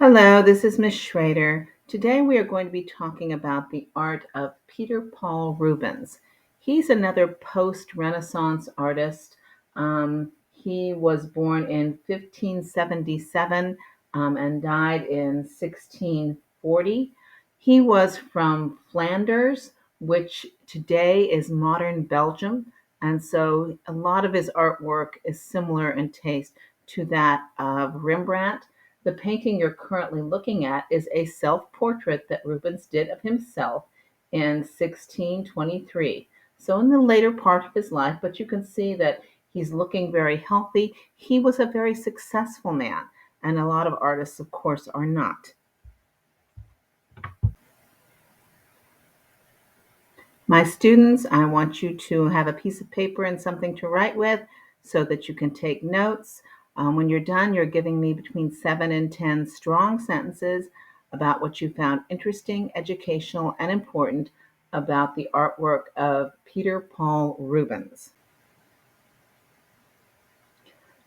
Hello, this is Miss Schrader. Today we are going to be talking about the art of Peter Paul Rubens. He's another post-Renaissance artist. He was born in 1577 and died in 1640. He was from Flanders, which today is modern Belgium, and so a lot of his artwork is similar in taste to that of Rembrandt. The painting you're currently looking at is a self-portrait that Rubens did of himself in 1623. So in the later part of his life, but you can see that he's looking very healthy. He was a very successful man, and a lot of artists, of course, are not. My students, I want you to have a piece of paper and something to write with so that you can take notes. When you're done, you're giving me between 7 and 10 strong sentences about what you found interesting, educational, and important about the artwork of Peter Paul Rubens.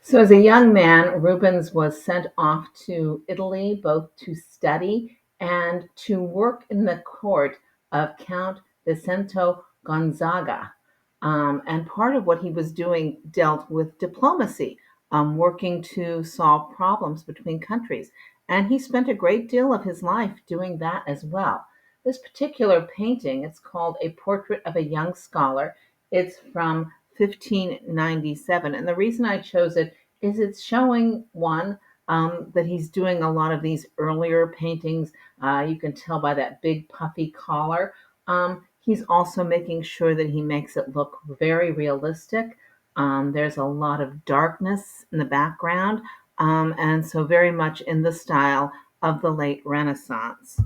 So, as a young man, Rubens was sent off to Italy both to study and to work in the court of Count Vicento Gonzaga. And part of what he was doing dealt with diplomacy, working to solve problems between countries. And he spent a great deal of his life doing that as well. This particular painting, it's called A Portrait of a Young Scholar. It's from 1597. And the reason I chose it is it's showing one that he's doing a lot of these earlier paintings. You can tell by that big puffy collar. He's also making sure that he makes it look very realistic. There's a lot of darkness in the background, and so very much in the style of the late Renaissance.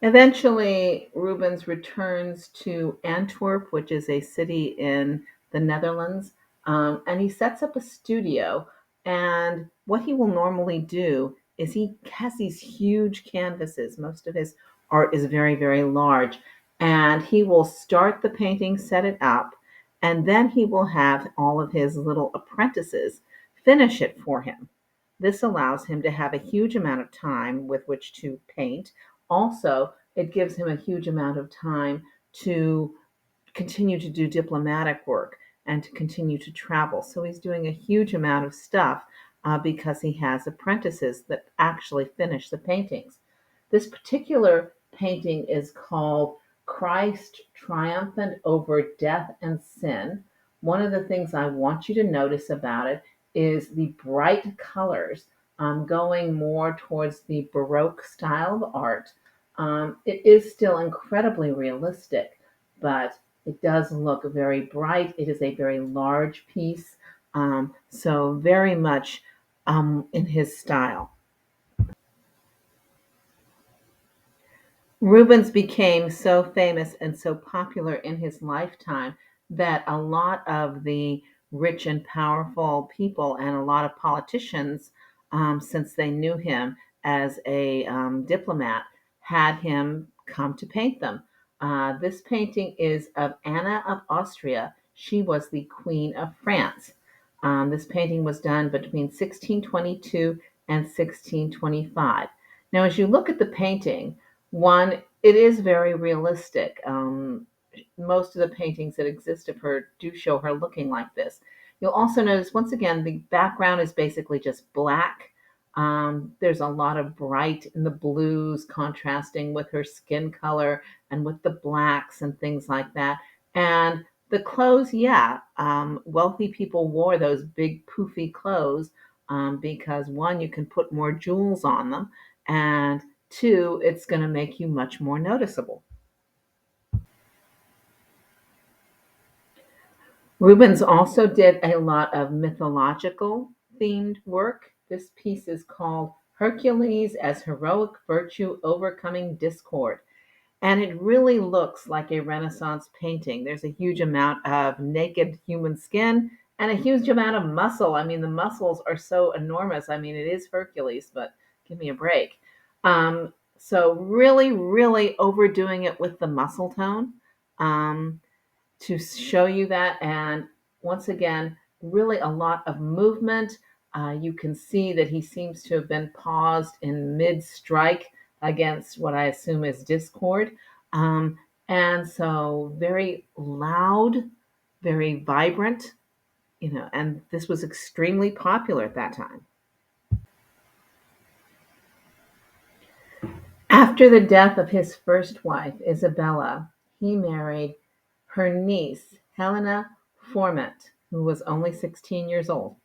Eventually, Rubens returns to Antwerp, which is a city in the Netherlands, and he sets up a studio. And what he will normally do is he has these huge canvases. Most of his art is very, very large. And he will start the painting, set it up, and then he will have all of his little apprentices finish it for him. This allows him to have a huge amount of time with which to paint. Also, it gives him a huge amount of time to continue to do diplomatic work and to continue to travel. So he's doing a huge amount of stuff because he has apprentices that actually finish the paintings. This particular painting is called Christ Triumphant Over Death and Sin. One of the things I want you to notice about it is the bright colors going more towards the Baroque style of art. It is still incredibly realistic, but it does look very bright. It is a very large piece, so very much in his style. Rubens became so famous and so popular in his lifetime that a lot of the rich and powerful people and a lot of politicians, since they knew him as a diplomat, had him come to paint them. This painting is of Anna of Austria. She was the Queen of France. This painting was done between 1622 and 1625. Now, as you look at the painting, one, it is very realistic. Most of the paintings that exist of her do show her looking like this. You'll also notice, once again, the background is basically just black. There's a lot of bright in the blues contrasting with her skin color and with the blacks and things like that. And the clothes, yeah, wealthy people wore those big poofy clothes because one, you can put more jewels on them, and two, it's going to make you much more noticeable. Rubens also did a lot of mythological themed work. This piece is called Hercules as Heroic Virtue Overcoming Discord. And it really looks like a Renaissance painting. There's a huge amount of naked human skin and a huge amount of muscle. I mean, the muscles are so enormous. I mean, it is Hercules, but give me a break. So, really, really overdoing it with the muscle tone. To show you that. And once again, really a lot of movement. You can see that he seems to have been paused in mid strike against what I assume is discord. Um, and so, very loud, very vibrant, and this was extremely popular at that time. After the death of his first wife, Isabella, he married her niece, Helena Forment, who was only 16 years old.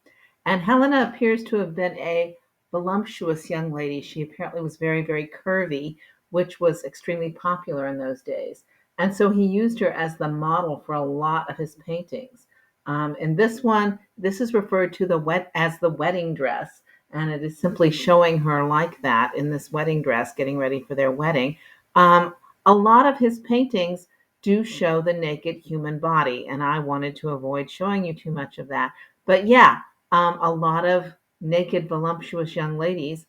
And Helena appears to have been a voluptuous young lady. She apparently was very, very curvy, which was extremely popular in those days. And so he used her as the model for a lot of his paintings. In this one, this is referred to as the wedding dress, and it is simply showing her like that in this wedding dress, getting ready for their wedding. Um, a lot of his paintings do show the naked human body, and I wanted to avoid showing you too much of that. But yeah, a lot of naked, voluptuous young ladies,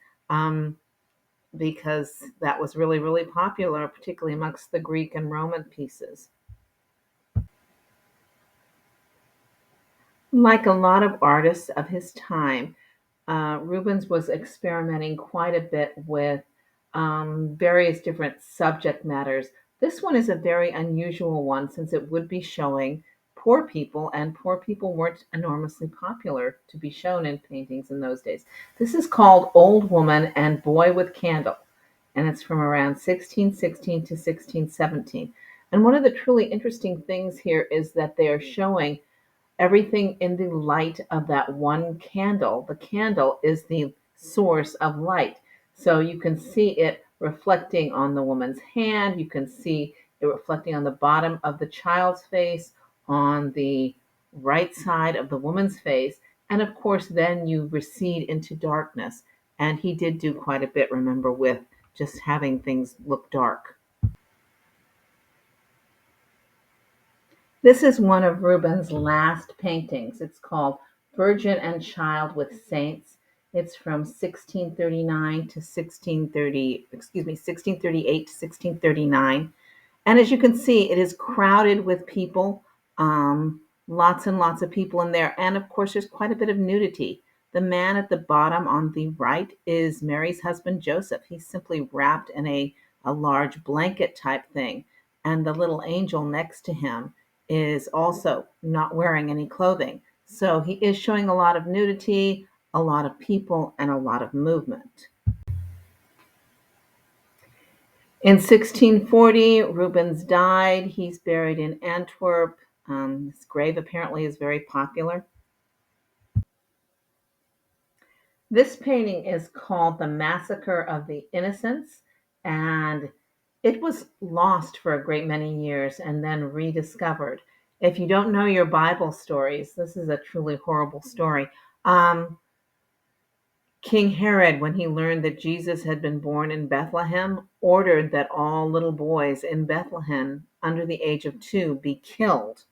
because that was really, really popular, particularly amongst the Greek and Roman pieces. Like a lot of artists of his time, Rubens was experimenting quite a bit with various different subject matters. This one is a very unusual one since it would be showing poor people, and poor people weren't enormously popular to be shown in paintings in those days. This is called Old Woman and Boy with Candle, and it's from around 1616 to 1617. And one of the truly interesting things here is that they are showing everything in the light of that one candle. The candle is the source of light. So you can see it reflecting on the woman's hand. You can see it reflecting on the bottom of the child's face, on the right side of the woman's face. And of course, then you recede into darkness. And he did do quite a bit, remember, with just having things look dark. This is one of Rubens' last paintings. It's called Virgin and Child with Saints. It's from 1639 to 1630, 1638 to 1639. And as you can see, it is crowded with people, lots and lots of people in there. And of course, there's quite a bit of nudity. The man at the bottom on the right is Mary's husband, Joseph. He's simply wrapped in a large blanket type thing. And the little angel next to him is also not wearing any clothing. So he is showing a lot of nudity, a lot of people, and a lot of movement. In 1640, Rubens died. He's buried in Antwerp. His grave apparently is very popular. This painting is called The Massacre of the Innocents, and it was lost for a great many years and then rediscovered. If you don't know your Bible stories, this is a truly horrible story. Um, King Herod, when he learned that Jesus had been born in Bethlehem, ordered that all little boys in Bethlehem under the age of 2 be killed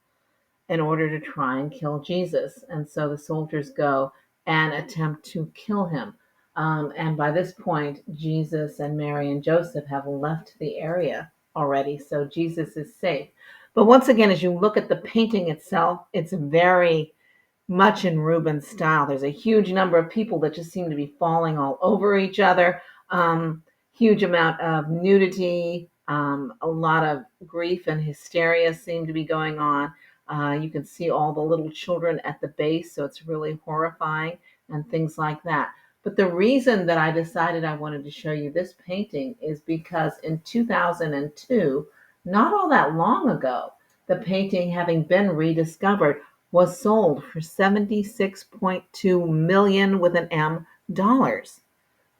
in order to try and kill Jesus. And so the soldiers go and attempt to kill him. And by this point, Jesus and Mary and Joseph have left the area already, so Jesus is safe. But once again, as you look at the painting itself, it's very much in Rubens' style. There's a huge number of people that just seem to be falling all over each other. Huge amount of nudity, a lot of grief and hysteria seem to be going on. You can see all the little children at the base, so it's really horrifying and things like that. But the reason that I decided I wanted to show you this painting is because in 2002, not all that long ago, the painting, having been rediscovered, was sold for 76.2 million with an M dollars.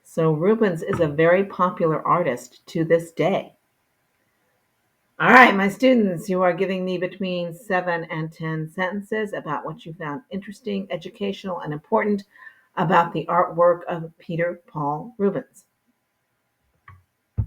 So Rubens is a very popular artist to this day. All right, my students, you are giving me between 7 and 10 sentences about what you found interesting, educational, and important about the artwork of Peter Paul Rubens.